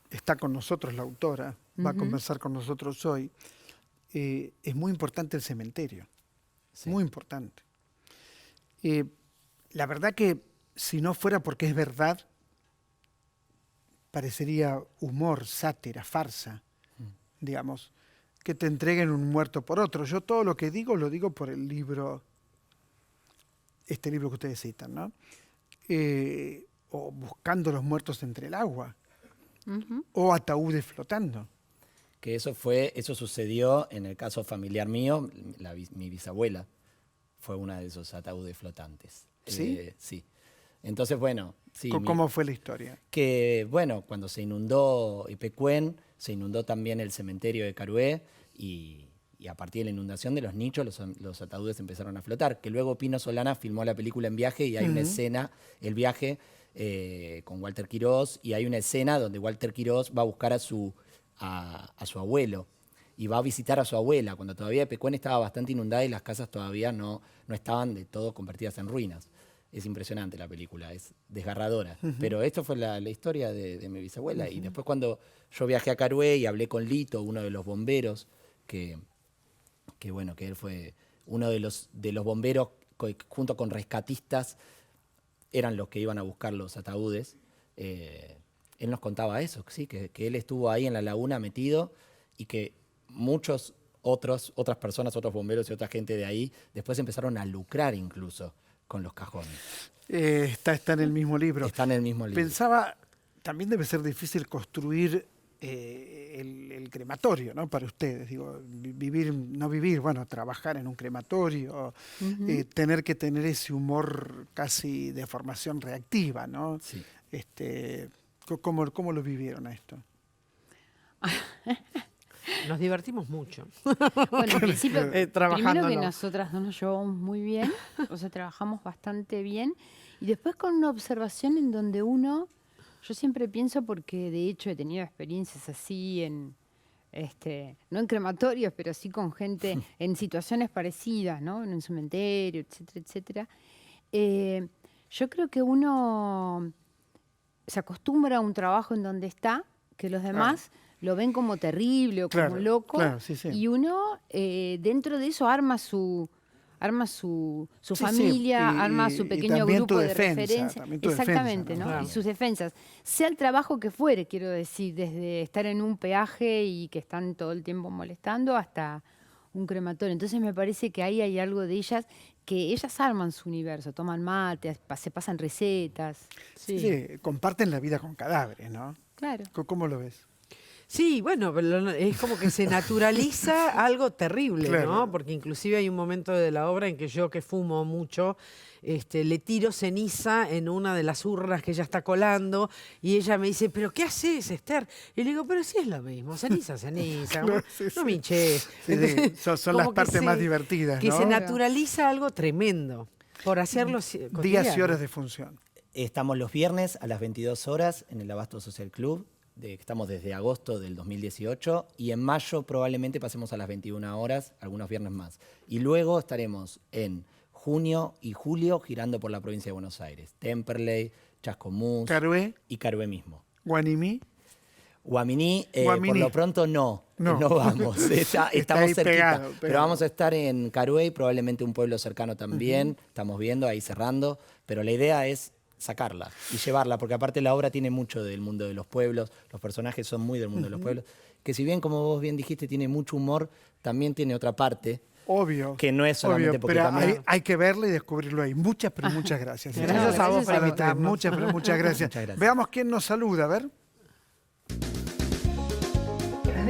está con nosotros la autora, va a conversar con nosotros hoy. Es muy importante el cementerio, muy importante. La verdad que si no fuera porque es verdad, parecería humor, sátira, farsa, digamos, que te entreguen un muerto por otro. Yo todo lo que digo, lo digo por el libro, este libro que ustedes citan, ¿no? O buscando los muertos entre el agua, o ataúdes flotando. Que eso sucedió en el caso familiar mío, mi bisabuela fue una de esos ataúdes flotantes. ¿Sí? Sí. Entonces, bueno... Sí, ¿Cómo fue la historia? Que, bueno, cuando se inundó Pecuén, se inundó también el cementerio de Carué y a partir de la inundación de los nichos los ataúdes empezaron a flotar. Que luego Pino Solana filmó la película En Viaje y hay una escena, El Viaje, con Walter Quirós, y hay una escena donde Walter Quirós va a buscar a su abuelo y va a visitar a su abuela cuando todavía Pecuén estaba bastante inundada y las casas todavía no estaban de todo convertidas en ruinas. Es impresionante la película, es desgarradora. Pero esto fue la historia de mi bisabuela. Y después cuando yo viajé a Carué y hablé con Lito, uno de los bomberos, que él fue uno de los bomberos, junto con rescatistas, eran los que iban a buscar los ataúdes. Él nos contaba eso, sí, que él estuvo ahí en la laguna metido y que otras personas, otros bomberos y otra gente de ahí, después empezaron a lucrar incluso con los cajones. Está en el mismo libro. Está en el mismo libro. Pensaba, también debe ser difícil construir el crematorio, ¿no? Para ustedes, digo, trabajar en un crematorio, tener que tener ese humor casi de formación reactiva, ¿no? Sí. ¿Cómo lo vivieron a esto? Nos divertimos mucho. Bueno, en principio, trabajando, primero que nosotras dos nos llevamos muy bien, o sea, trabajamos bastante bien, y después con una observación en donde yo siempre pienso, porque de hecho he tenido experiencias así no en crematorios, pero sí con gente en situaciones parecidas, ¿no? En un cementerio, etcétera, etcétera. Yo creo que uno se acostumbra a un trabajo en donde está, que los demás lo ven como terrible o como loco, y uno dentro de eso arma su familia, arma su pequeño grupo de referencia. Exactamente, defensa, ¿no? Claro. Y sus defensas. Sea el trabajo que fuere, quiero decir, desde estar en un peaje y que están todo el tiempo molestando hasta un crematorio. Entonces me parece que ahí hay algo de ellas, que ellas arman su universo, toman mate, se pasan recetas. Sí, comparten la vida con cadáveres, ¿no? Claro. ¿Cómo lo ves? Sí, bueno, pero es como que se naturaliza algo terrible, Claro. ¿no? Porque inclusive hay un momento de la obra en que yo, que fumo mucho, le tiro ceniza en una de las urnas que ella está colando y ella me dice, ¿pero qué haces, Esther? Y le digo, pero sí es lo mismo, ceniza, Claro, no me hinches. Son las partes más divertidas, Que ¿no? se naturaliza algo tremendo por hacerlo Días y cotidiano. horas de función. Estamos los viernes a las 22 horas en el Abasto Social Club. Estamos desde agosto del 2018 y en mayo probablemente pasemos a las 21 horas, algunos viernes más. Y luego estaremos en junio y julio girando por la provincia de Buenos Aires. Temperley, Chascomús Carué, y Carué mismo. Guanimí. Guaminí, Guaminí. por lo pronto no vamos. Estamos ahí cerquita. pegado. Pero vamos a estar en Carué y probablemente un pueblo cercano también. Estamos viendo, ahí cerrando. Pero la idea es sacarla y llevarla, porque aparte la obra tiene mucho del mundo de los pueblos, los personajes son muy del mundo de los pueblos, que si bien, como vos bien dijiste, tiene mucho humor, también tiene otra parte. Obvio. Que no es solamente porque pero también... hay que verlo y descubrirlo ahí. Muchas gracias. Gracias a vos por Muchas invitarnos. muchas gracias. Muchas gracias. Veamos quién nos saluda, a ver.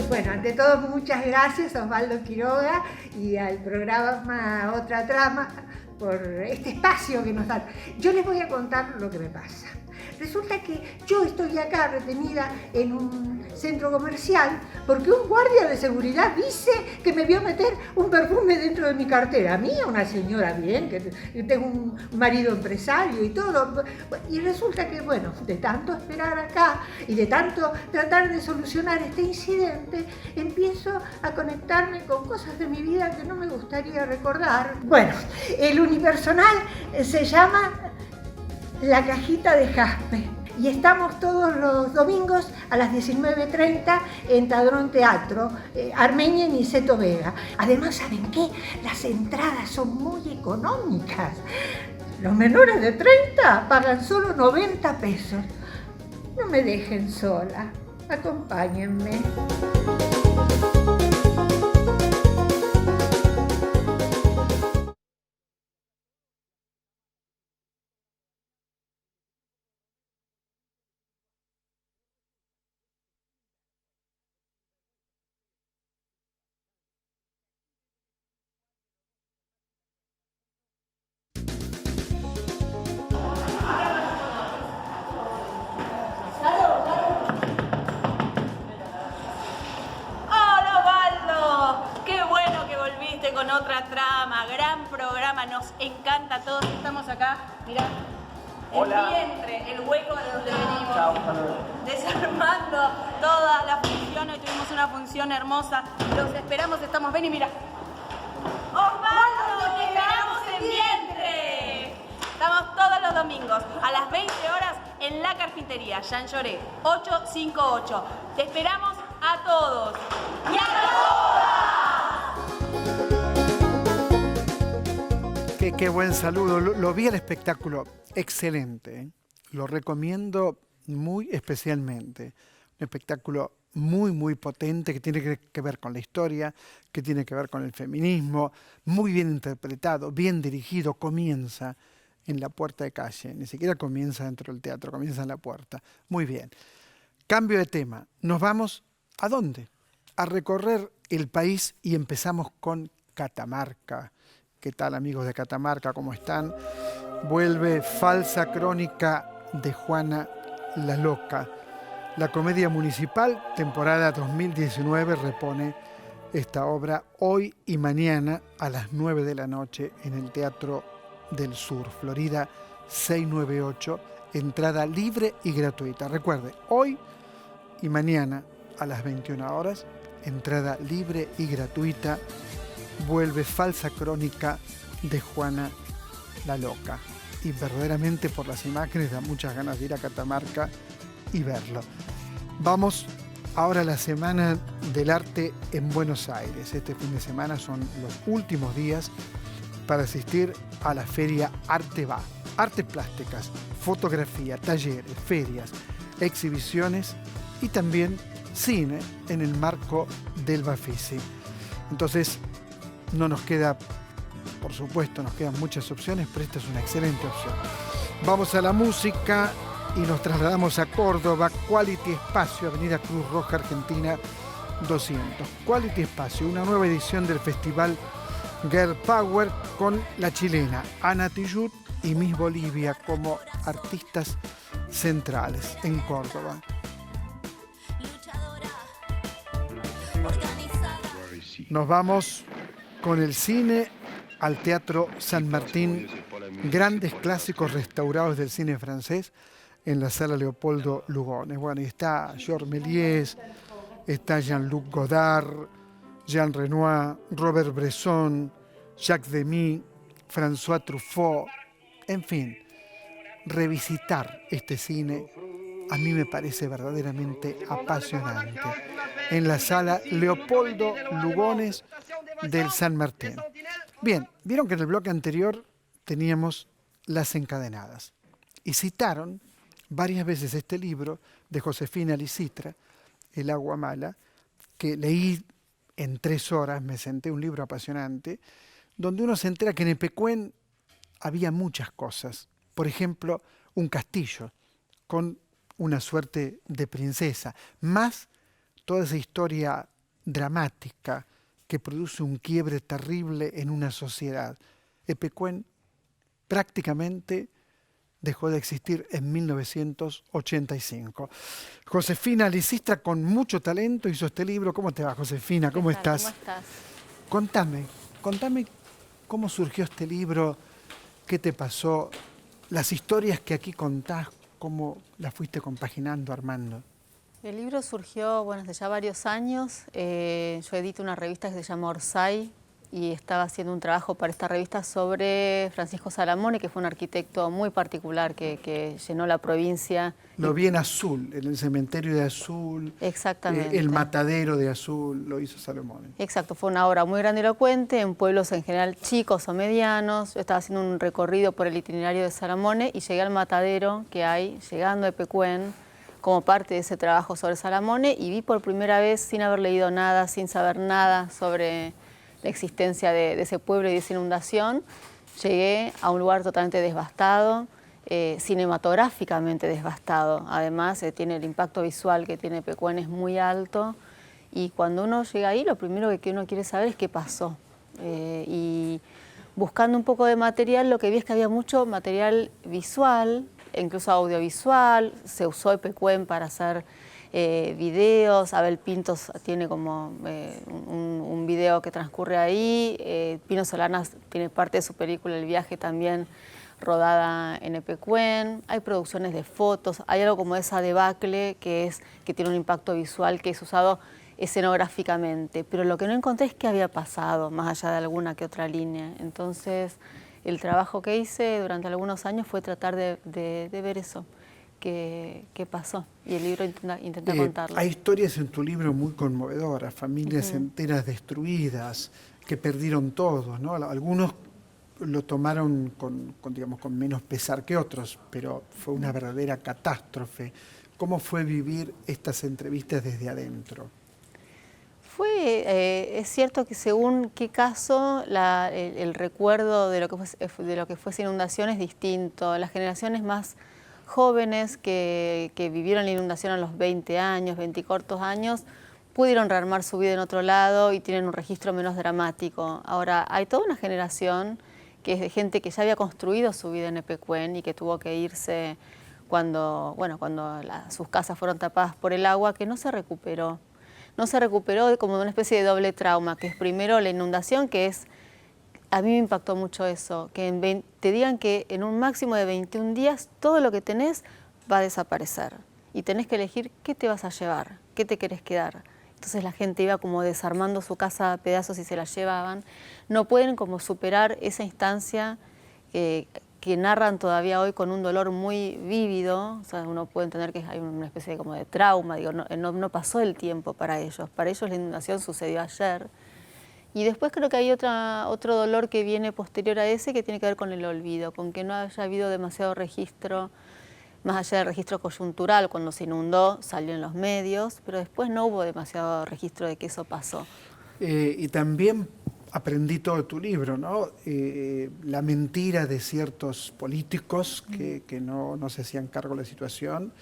Bueno, ante todo, muchas gracias a Osvaldo Quiroga y al programa Otra Trama por este espacio que nos dan. Yo les voy a contar lo que me pasa. Resulta que yo estoy acá retenida en un centro comercial porque un guardia de seguridad dice que me vio meter un perfume dentro de mi cartera. A mí, una señora bien, que tengo un marido empresario y todo. Y resulta que, bueno, de tanto esperar acá y de tanto tratar de solucionar este incidente, empiezo a conectarme con cosas de mi vida que no me gustaría recordar. Bueno, el unipersonal se llama La Cajita de Jaspe. Y estamos todos los domingos a las 19:30 en Tadrón Teatro, Armenia y Niceto Vega. Además, ¿saben qué? Las entradas son muy económicas. Los menores de 30 pagan solo 90 pesos. No me dejen sola, acompáñenme. Con Otra Trama, gran programa, nos encanta a todos que estamos acá. Mirá, el vientre, el hueco de donde venimos. Chao, desarmando toda la función. Hoy tuvimos una función hermosa. Los esperamos, estamos. Ven y mira. ¡Osvaldo, te esperamos en vientre! Estamos todos los domingos a las 20 horas en La Carpintería, Jean Lloré, 858. Te esperamos a todos. ¡Y a todas! Qué buen saludo. Lo vi el espectáculo. Excelente. ¿Eh? Lo recomiendo muy especialmente. Un espectáculo muy, muy potente que tiene que ver con la historia, que tiene que ver con el feminismo. Muy bien interpretado, bien dirigido. Comienza en la puerta de calle. Ni siquiera comienza dentro del teatro, comienza en la puerta. Muy bien. Cambio de tema. Nos vamos, ¿a dónde? A recorrer el país y empezamos con Catamarca. ¿Qué tal, amigos de Catamarca? ¿Cómo están? Vuelve Falsa Crónica de Juana la Loca. La Comedia Municipal, temporada 2019, repone esta obra hoy y mañana a las 9 de la noche en el Teatro del Sur, Florida 698, entrada libre y gratuita. Recuerde, hoy y mañana a las 21 horas, entrada libre y gratuita. Vuelve Falsa Crónica de Juana la Loca. Y verdaderamente por las imágenes da muchas ganas de ir a Catamarca y verlo. Vamos ahora a la Semana del Arte en Buenos Aires. Este fin de semana son los últimos días para asistir a la feria Arte Va. Artes plásticas, fotografía, talleres, ferias, exhibiciones y también cine en el marco del Bafisi. Entonces, no nos queda, por supuesto, nos quedan muchas opciones, pero esta es una excelente opción. Vamos a la música y nos trasladamos a Córdoba, Quality Espacio, Avenida Cruz Roja, Argentina 200. Quality Espacio, una nueva edición del festival Girl Power con la chilena Ana Tijoux y Miss Bolivia como artistas centrales en Córdoba. Nos vamos con el cine al Teatro San Martín, grandes clásicos restaurados del cine francés en la Sala Leopoldo Lugones. Bueno, y está Georges Méliès, está Jean-Luc Godard, Jean Renoir, Robert Bresson, Jacques Demy, François Truffaut, en fin, revisitar este cine a mí me parece verdaderamente apasionante. En la Sala Leopoldo Lugones del San Martín. Bien, vieron que en el bloque anterior teníamos Las Encadenadas y citaron varias veces este libro de Josefina Lisitra, El agua mala, que leí en 3 horas, me senté, un libro apasionante, donde uno se entera que en Epecuén había muchas cosas. Por ejemplo, un castillo con una suerte de princesa, más toda esa historia dramática que produce un quiebre terrible en una sociedad. Epecuén prácticamente dejó de existir en 1985. Josefina Lisitra, con mucho talento, hizo este libro. ¿Cómo te va, Josefina? ¿Cómo estás? ¿Cómo estás? Contame cómo surgió este libro, qué te pasó, las historias que aquí contás, cómo las fuiste compaginando, armando. El libro surgió, bueno, hace ya varios años. Yo edito una revista que se llama Orsay y estaba haciendo un trabajo para esta revista sobre Francisco Salamone, que fue un arquitecto muy particular que llenó la provincia. Lo vi en Azul, en el cementerio de Azul. Exactamente. El matadero de Azul lo hizo Salamone. Exacto, fue una obra muy grandilocuente en pueblos en general chicos o medianos. Yo estaba haciendo un recorrido por el itinerario de Salamone y llegué al matadero que hay, llegando de Pecuén, como parte de ese trabajo sobre Salamone, y vi por primera vez, sin haber leído nada, sin saber nada sobre la existencia de ese pueblo y de esa inundación, llegué a un lugar totalmente devastado, cinematográficamente devastado. Además, tiene el impacto visual que tiene Pecuén es muy alto, y cuando uno llega ahí, lo primero que uno quiere saber es qué pasó. Y buscando un poco de material, lo que vi es que había mucho material visual, incluso audiovisual. Se usó Pecuén para hacer videos. Abel Pintos tiene como un video que transcurre ahí. Pino Solanas tiene parte de su película El viaje también rodada en Epecuén. Hay producciones de fotos, hay algo como esa debacle que tiene un impacto visual, que es usado escenográficamente, pero lo que no encontré es qué había pasado, más allá de alguna que otra línea. Entonces, el trabajo que hice durante algunos años fue tratar de ver eso, qué pasó, y el libro intenta contarlo. Hay historias en tu libro muy conmovedoras, familias enteras destruidas, que perdieron todo, ¿no? Algunos lo tomaron digamos, con menos pesar que otros, pero fue una verdadera catástrofe. ¿Cómo fue vivir estas entrevistas desde adentro? Es cierto que según qué caso, el recuerdo de lo que fue esa inundación es distinto. Las generaciones más jóvenes que vivieron la inundación a los 20 años, 20 y cortos años, pudieron rearmar su vida en otro lado y tienen un registro menos dramático. Ahora, hay toda una generación que es de gente que ya había construido su vida en Epecuén y que tuvo que irse cuando sus casas fueron tapadas por el agua, que no se recuperó. No se recuperó, como de una especie de doble trauma, que es primero la inundación, que es, a mí me impactó mucho eso, que te digan que en un máximo de 21 días todo lo que tenés va a desaparecer y tenés que elegir qué te vas a llevar, qué te querés quedar. Entonces la gente iba como desarmando su casa a pedazos y se la llevaban. No pueden como superar esa instancia que narran todavía hoy con un dolor muy vívido. O sea, uno puede entender que hay una especie como de trauma, digo, no pasó el tiempo para ellos. Para ellos la inundación sucedió ayer. Y después creo que hay otro dolor que viene posterior a ese, que tiene que ver con el olvido, con que no haya habido demasiado registro, más allá del registro coyuntural. Cuando se inundó salió en los medios, pero después no hubo demasiado registro de que eso pasó. Y también aprendí todo tu libro, ¿no? La mentira de ciertos políticos que no se hacían cargo de la situación,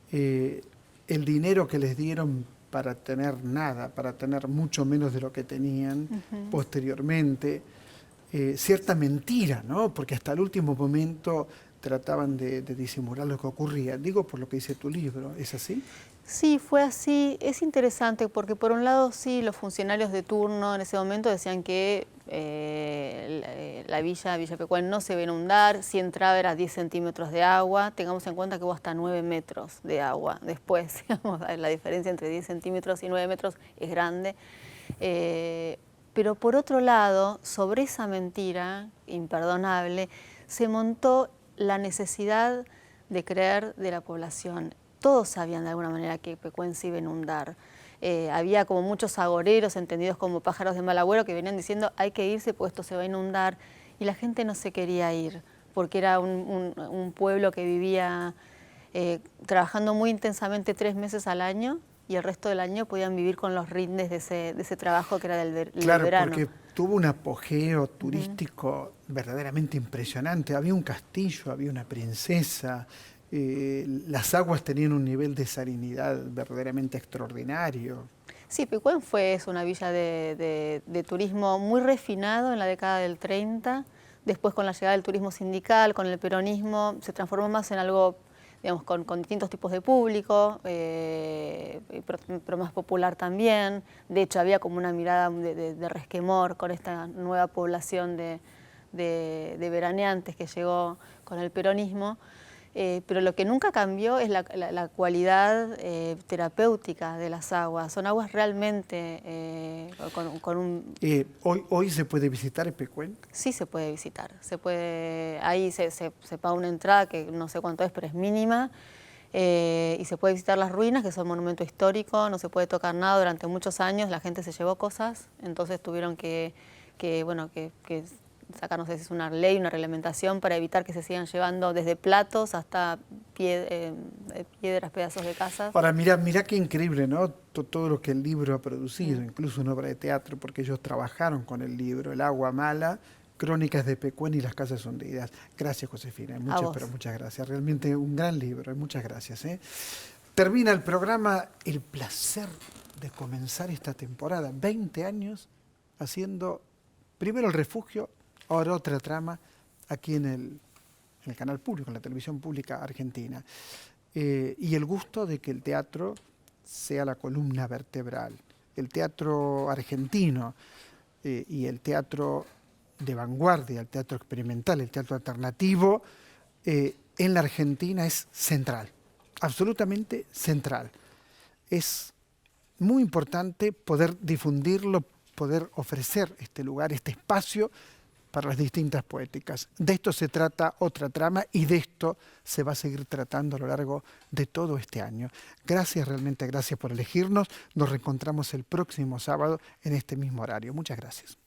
el dinero que les dieron para tener nada, para tener mucho menos de lo que tenían posteriormente, cierta mentira, ¿no? Porque hasta el último momento trataban de disimular lo que ocurría. Digo por lo que dice tu libro, ¿es así? Sí, fue así. Es interesante porque por un lado sí, los funcionarios de turno en ese momento decían que la Villa Pecuén no se iba a inundar, si entraba era 10 centímetros de agua. Tengamos en cuenta que hubo hasta 9 metros de agua después. Digamos, la diferencia entre 10 centímetros y 9 metros es grande. Pero por otro lado, sobre esa mentira imperdonable, se montó la necesidad de creer de la población. Todos sabían de alguna manera que Pecuén se iba a inundar. Había como muchos agoreros, entendidos como pájaros de mal agüero, que venían diciendo hay que irse porque esto se va a inundar. Y la gente no se quería ir, porque era un pueblo que vivía trabajando muy intensamente 3 meses al año, y el resto del año podían vivir con los rindes de ese trabajo que era del verano. Claro, porque tuvo un apogeo turístico verdaderamente impresionante. Había un castillo, había una princesa, las aguas tenían un nivel de salinidad verdaderamente extraordinario. Sí, Pecuén fue una villa de turismo muy refinado en la década del 30. Después, con la llegada del turismo sindical, con el peronismo, se transformó más en algo, digamos, con distintos tipos de público, pero más popular también. De hecho, había como una mirada de resquemor con esta nueva población de veraneantes que llegó con el peronismo. Pero lo que nunca cambió es la cualidad terapéutica de las aguas. Son aguas realmente con un... ¿Hoy se puede visitar Epecuén? Sí, se puede visitar. Ahí se paga una entrada que no sé cuánto es, pero es mínima. Y se puede visitar las ruinas, que son monumento histórico. No se puede tocar nada durante muchos años. La gente se llevó cosas, entonces tuvieron que sacar, no sé si es una ley, una reglamentación para evitar que se sigan llevando desde platos hasta piedras, pedazos de casas. Ahora, mirá qué increíble, ¿no? Todo lo que el libro ha producido, incluso una obra de teatro, porque ellos trabajaron con el libro, El agua mala, Crónicas de Epecuén y las casas hundidas. Gracias, Josefina, pero muchas gracias. Realmente un gran libro, muchas gracias. Termina el programa, el placer de comenzar esta temporada, 20 años haciendo primero El Refugio, ahora otra trama aquí en el canal público, en la televisión pública argentina. Y el gusto de que el teatro sea la columna vertebral. El teatro argentino y el teatro de vanguardia, el teatro experimental, el teatro alternativo, en la Argentina es central, absolutamente central. Es muy importante poder difundirlo, poder ofrecer este lugar, este espacio para las distintas poéticas. De esto se trata otra trama y de esto se va a seguir tratando a lo largo de todo este año. Gracias, realmente gracias por elegirnos. Nos reencontramos el próximo sábado en este mismo horario. Muchas gracias.